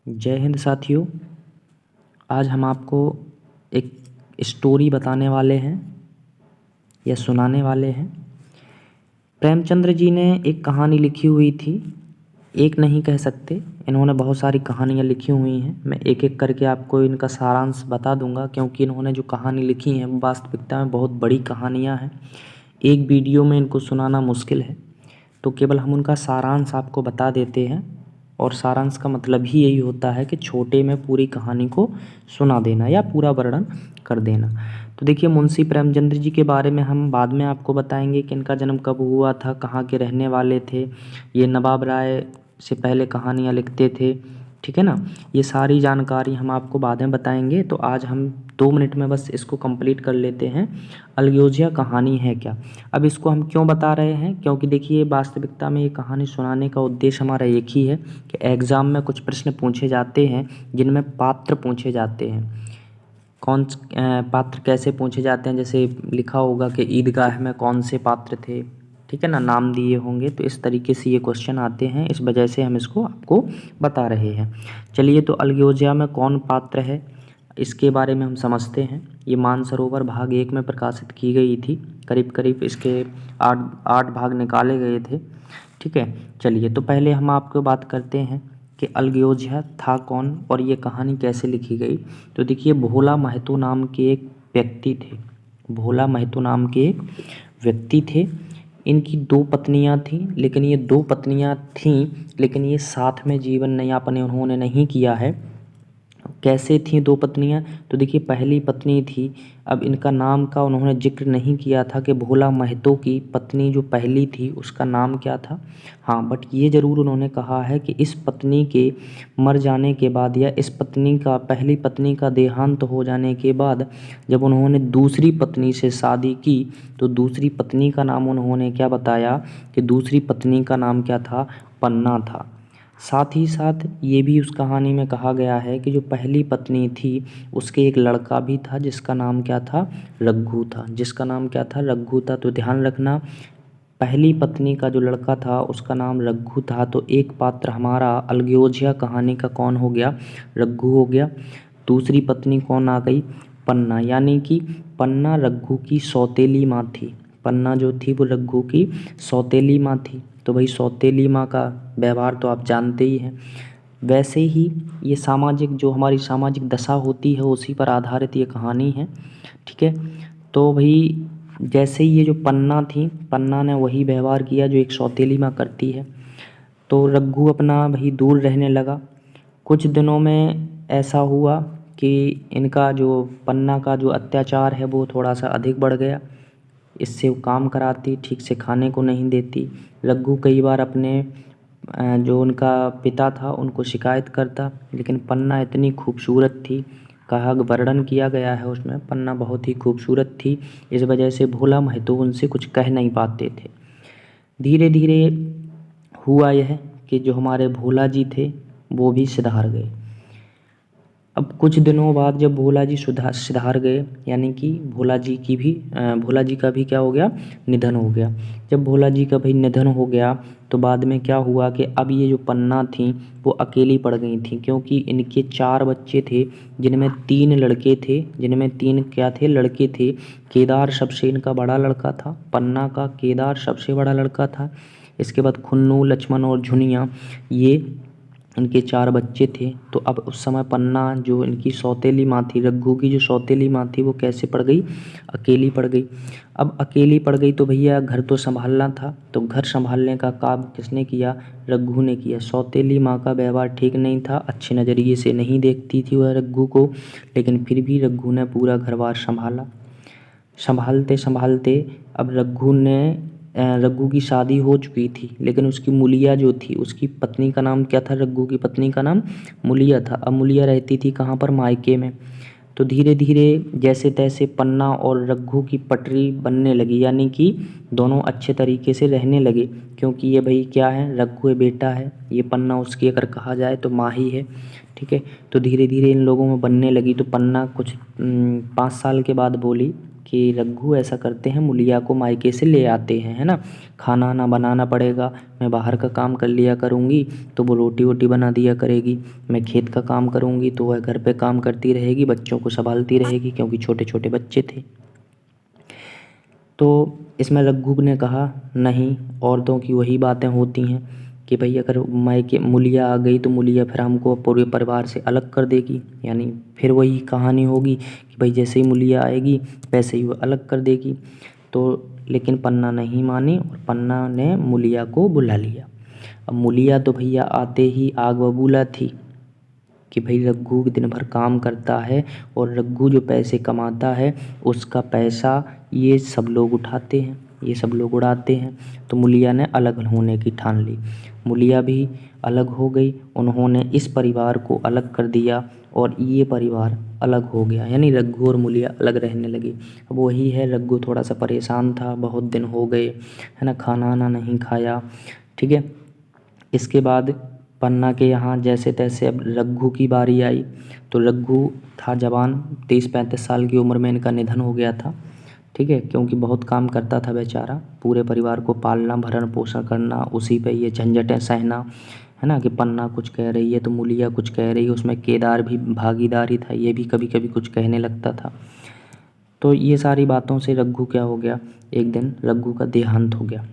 जय हिंद साथियों। आज हम आपको एक स्टोरी बताने वाले हैं या सुनाने वाले हैं। प्रेमचंद्र जी ने एक कहानी लिखी हुई थी। एक नहीं कह सकते, इन्होंने बहुत सारी कहानियाँ लिखी हुई हैं। मैं एक एक करके आपको इनका सारांश बता दूंगा, क्योंकि इन्होंने जो कहानी लिखी है वो वास्तविकता में बहुत बड़ी कहानियाँ हैं। एक वीडियो में इनको सुनाना मुश्किल है, तो केवल हम उनका सारांश आपको बता देते हैं। और सारांश का मतलब ही यही होता है कि छोटे में पूरी कहानी को सुना देना या पूरा वर्णन कर देना। तो देखिए, मुंशी प्रेमचंद्र जी के बारे में हम बाद में आपको बताएंगे कि इनका जन्म कब हुआ था, कहाँ के रहने वाले थे, ये नवाब राय से पहले कहानियाँ लिखते थे, ठीक है ना। ये सारी जानकारी हम आपको बाद में बताएंगे। तो आज हम 2 मिनट में बस इसको कंप्लीट कर लेते हैं। अयोध्या कहानी है क्या। अब इसको हम क्यों बता रहे हैं, क्योंकि देखिए वास्तविकता में ये कहानी सुनाने का उद्देश्य हमारा एक ही है कि एग्ज़ाम में कुछ प्रश्न पूछे जाते हैं जिनमें पात्र पूछे जाते हैं। पात्र कैसे पूछे जाते हैं, जैसे लिखा होगा कि ईदगाह में कौन से पात्र थे, ठीक है ना, नाम दिए होंगे। तो इस तरीके से ये क्वेश्चन आते हैं, इस वजह से हम इसको आपको बता रहे हैं। चलिए, तो अयोध्या में कौन पात्र है इसके बारे में हम समझते हैं। ये मानसरोवर भाग 1 में प्रकाशित की गई थी। करीब करीब इसके 8 भाग निकाले गए थे, ठीक है। चलिए, तो पहले हम आपको बात करते हैं कि अयोध्या था कौन और ये कहानी कैसे लिखी गई। तो देखिए, भोला महतो नाम के एक व्यक्ति थे। भोला महतो नाम के एक व्यक्ति थे। इनकी 2 पत्नियां थीं, लेकिन ये 2 पत्नियां थीं लेकिन ये साथ में जीवन यापन उन्होंने नहीं किया है। कैसे थीं 2 पत्नियां, तो देखिए, पहली पत्नी थी, अब इनका नाम का उन्होंने जिक्र नहीं किया था कि भोला महतो की पत्नी जो पहली थी उसका नाम क्या था। हाँ, बट ये ज़रूर उन्होंने कहा है कि इस पत्नी के मर जाने के बाद या इस पत्नी का पहली पत्नी का देहांत हो जाने के बाद जब उन्होंने दूसरी पत्नी से शादी की तो दूसरी पत्नी का नाम उन्होंने क्या बताया कि दूसरी पत्नी का नाम क्या था, पन्ना था। साथ ही साथ ये भी उस कहानी में कहा गया है कि जो पहली पत्नी थी उसके एक लड़का भी था जिसका नाम क्या था, रघु था। जिसका नाम क्या था, रघु था। तो ध्यान रखना, पहली पत्नी का जो लड़का था उसका नाम रघु था। तो एक पात्र हमारा अयोध्या कहानी का कौन हो गया, रघु हो गया। दूसरी पत्नी कौन आ गई, पन्ना, यानी कि पन्ना रघु की सौतेली माँ थी। पन्ना जो थी वो रघु की सौतेली माँ थी। तो भाई, सौतेली माँ का व्यवहार तो आप जानते ही हैं। वैसे ही ये सामाजिक जो हमारी सामाजिक दशा होती है उसी पर आधारित ये कहानी है, ठीक है। तो भाई, जैसे ही ये जो पन्ना थी, पन्ना ने वही व्यवहार किया जो एक सौतेली माँ करती है। तो रघु अपना भाई दूर रहने लगा। कुछ दिनों में ऐसा हुआ कि इनका जो पन्ना का जो अत्याचार है वो थोड़ा सा अधिक बढ़ गया। इससे वो काम कराती, ठीक से खाने को नहीं देती। रघु कई बार अपने जो उनका पिता था उनको शिकायत करता, लेकिन पन्ना इतनी खूबसूरत थी, कहा वर्णन किया गया है उसमें, पन्ना बहुत ही खूबसूरत थी। इस वजह से भोला महतो उनसे कुछ कह नहीं पाते थे। धीरे धीरे हुआ यह कि जो हमारे भोला जी थे वो भी सुधार गए। अब कुछ दिनों बाद जब भोला जी सुधार गए, यानी कि भोला जी का भी क्या हो गया, निधन हो गया। जब भोला जी का भी निधन हो गया तो बाद में क्या हुआ कि अब ये जो पन्ना थी वो अकेली पड़ गई थी, क्योंकि इनके 4 बच्चे थे जिनमें 3 लड़के थे, जिनमें 3 क्या थे, लड़के थे। केदार सबसे इनका बड़ा लड़का था, पन्ना का केदार सबसे बड़ा लड़का था। इसके बाद खुन्नू, लक्ष्मण और झुनिया, ये इनके 4 बच्चे थे। तो अब उस समय पन्ना जो इनकी सौतेली माँ थी, रघु की जो सौतेली माँ थी, वो कैसे पड़ गई, अकेली पड़ गई। अब अकेली पड़ गई तो भैया घर तो संभालना था, तो घर संभालने का काम किसने किया, रघु ने किया। सौतेली माँ का व्यवहार ठीक नहीं था, अच्छे नज़रिए से नहीं देखती थी वह रघु को, लेकिन फिर भी रघु ने पूरा घर बार संभाला। संभालते संभालते अब रघु की शादी हो चुकी थी, लेकिन उसकी मूलिया जो थी, उसकी पत्नी का नाम क्या था, रघु की पत्नी का नाम मूलिया था। अब मूलिया रहती थी कहाँ पर, मायके में। तो धीरे धीरे जैसे तैसे पन्ना और रघु की पटरी बनने लगी, यानी कि दोनों अच्छे तरीके से रहने लगे, क्योंकि ये भाई क्या है, रघु बेटा है, ये पन्ना उसकी अगर कहा जाए तो माँ ही है, ठीक है। तो धीरे धीरे इन लोगों में बनने लगी। तो पन्ना कुछ 5 साल के बाद बोली कि रघु ऐसा करते हैं, मूलिया को मायके से ले आते हैं, है ना। खाना ना बनाना पड़ेगा, मैं बाहर का काम कर लिया करूँगी तो वो रोटी वोटी बना दिया करेगी, मैं खेत का काम करूँगी तो वह घर पे काम करती रहेगी, बच्चों को संभालती रहेगी, क्योंकि छोटे छोटे बच्चे थे। तो इसमें रघु ने कहा नहीं, औरतों की वही बातें होती हैं कि भाई अगर मायके मूलिया आ गई तो मूलिया फिर हमको पूरे परिवार से अलग कर देगी, यानी फिर वही कहानी होगी कि भाई जैसे ही मूलिया आएगी वैसे ही वो अलग कर देगी। तो लेकिन पन्ना नहीं मानी और पन्ना ने मूलिया को बुला लिया। अब मूलिया तो भैया आते ही आग बबूला थी कि भाई रघु दिन भर काम करता है और रघु जो पैसे कमाता है उसका पैसा ये सब लोग उठाते हैं, ये सब लोग उड़ाते हैं। तो मूलिया ने अलग होने की ठान ली, मूलिया भी अलग हो गई, उन्होंने इस परिवार को अलग कर दिया और ये परिवार अलग हो गया, यानी रघु और मूलिया अलग रहने लगे। अब वही है, रघु थोड़ा सा परेशान था, बहुत दिन हो गए, है ना, खाना आना नहीं खाया, ठीक है। इसके बाद पन्ना के यहाँ जैसे तैसे अब रघु की बारी आई। तो रघु था जवान, 30-35 साल की उम्र में इनका निधन हो गया था, ठीक है, क्योंकि बहुत काम करता था बेचारा, पूरे परिवार को पालना भरण पोषण करना, उसी पे ये झंझटें सहना, है ना, कि पन्ना कुछ कह रही है तो मूलिया कुछ कह रही है, उसमें केदार भी भागीदारी था, ये भी कभी कभी कुछ कहने लगता था। तो ये सारी बातों से रघु क्या हो गया, एक दिन रघु का देहांत हो गया।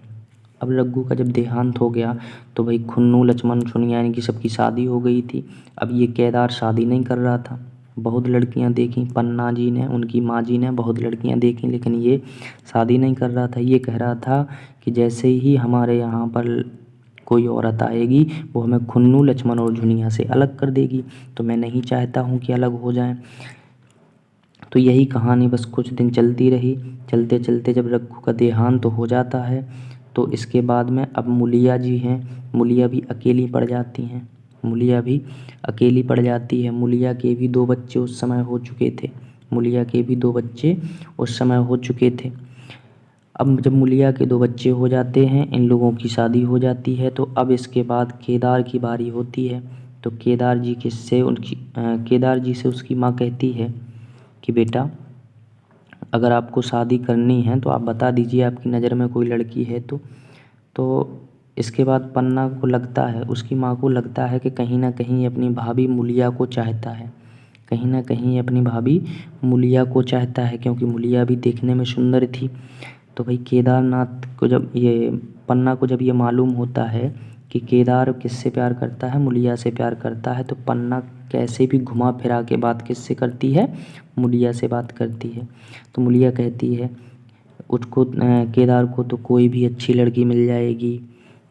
अब रघु का जब देहांत हो गया तो भाई खुन्नू लक्ष्मण सुनिया यानी कि सबकी शादी हो गई थी। अब ये केदार शादी नहीं कर रहा था, बहुत लड़कियां देखी पन्ना जी ने, उनकी माँ जी ने बहुत लड़कियां देखी, लेकिन ये शादी नहीं कर रहा था। ये कह रहा था कि जैसे ही हमारे यहाँ पर कोई औरत आएगी वो हमें खुन्नू लक्ष्मण और झुनिया से अलग कर देगी, तो मैं नहीं चाहता हूँ कि अलग हो जाएं। तो यही कहानी बस कुछ दिन चलती रही। चलते चलते जब रघु का देहांत तो हो जाता है तो इसके बाद में अब मूलिया जी हैं, मूलिया भी अकेली पड़ जाती हैं, मूलिया भी अकेली पड़ जाती है। मूलिया के भी 2 बच्चे उस समय हो चुके थे, मूलिया के भी 2 बच्चे उस समय हो चुके थे। अब जब मूलिया के 2 बच्चे हो जाते हैं, इन लोगों की शादी हो जाती है, तो अब इसके बाद केदार की बारी होती है। तो केदार जी से उसकी माँ कहती है कि बेटा अगर आपको शादी करनी है तो आप बता दीजिए, आपकी नज़र में कोई लड़की है तो इसके बाद पन्ना को लगता है, उसकी माँ को लगता है कि कहीं ना कहीं अपनी भाभी मूलिया को चाहता है, कहीं ना कहीं अपनी भाभी मूलिया को चाहता है, क्योंकि मूलिया भी देखने में सुंदर थी। तो भाई केदारनाथ को जब ये पन्ना को जब ये मालूम होता है कि केदार किससे प्यार करता है, मूलिया से प्यार करता है, तो पन्ना कैसे भी घुमा फिरा के बात किससे करती है, मूलिया से बात करती है। तो मूलिया कहती है उसको केदार को तो कोई भी अच्छी लड़की मिल जाएगी,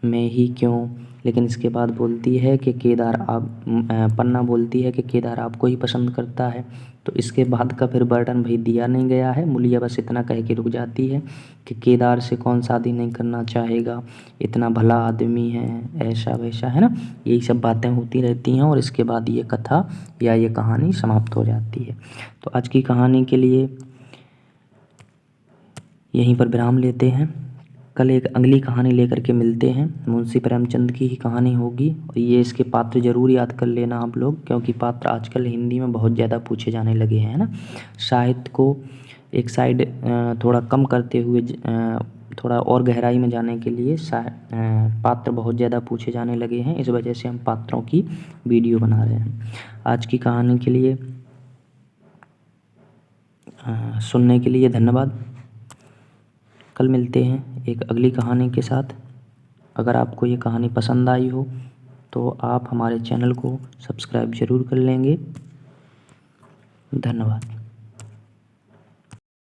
मैं ही क्यों। लेकिन इसके बाद बोलती है कि पन्ना बोलती है कि केदार आपको ही पसंद करता है। तो इसके बाद का फिर वर्णन भाई दिया नहीं गया है, मूलिया बस इतना कह के रुक जाती है कि केदार से कौन शादी नहीं करना चाहेगा, इतना भला आदमी है, ऐसा वैसा, है ना, यही सब बातें होती रहती हैं। और इसके बाद ये कथा या ये कहानी समाप्त हो जाती है। तो आज की कहानी के लिए यहीं पर विराम लेते हैं, कल एक अगली कहानी लेकर के मिलते हैं। मुंशी प्रेमचंद की ही कहानी होगी और ये इसके पात्र ज़रूर याद कर लेना आप लोग, क्योंकि पात्र आजकल हिंदी में बहुत ज़्यादा पूछे जाने लगे हैं ना। साहित्य को एक साइड थोड़ा कम करते हुए थोड़ा और गहराई में जाने के लिए पात्र बहुत ज़्यादा पूछे जाने लगे हैं, इस वजह से हम पात्रों की वीडियो बना रहे हैं। आज की कहानी के लिए सुनने के लिए धन्यवाद। कल मिलते हैं एक अगली कहानी के साथ। अगर आपको ये कहानी पसंद आई हो तो आप हमारे चैनल को सब्सक्राइब ज़रूर कर लेंगे। धन्यवाद।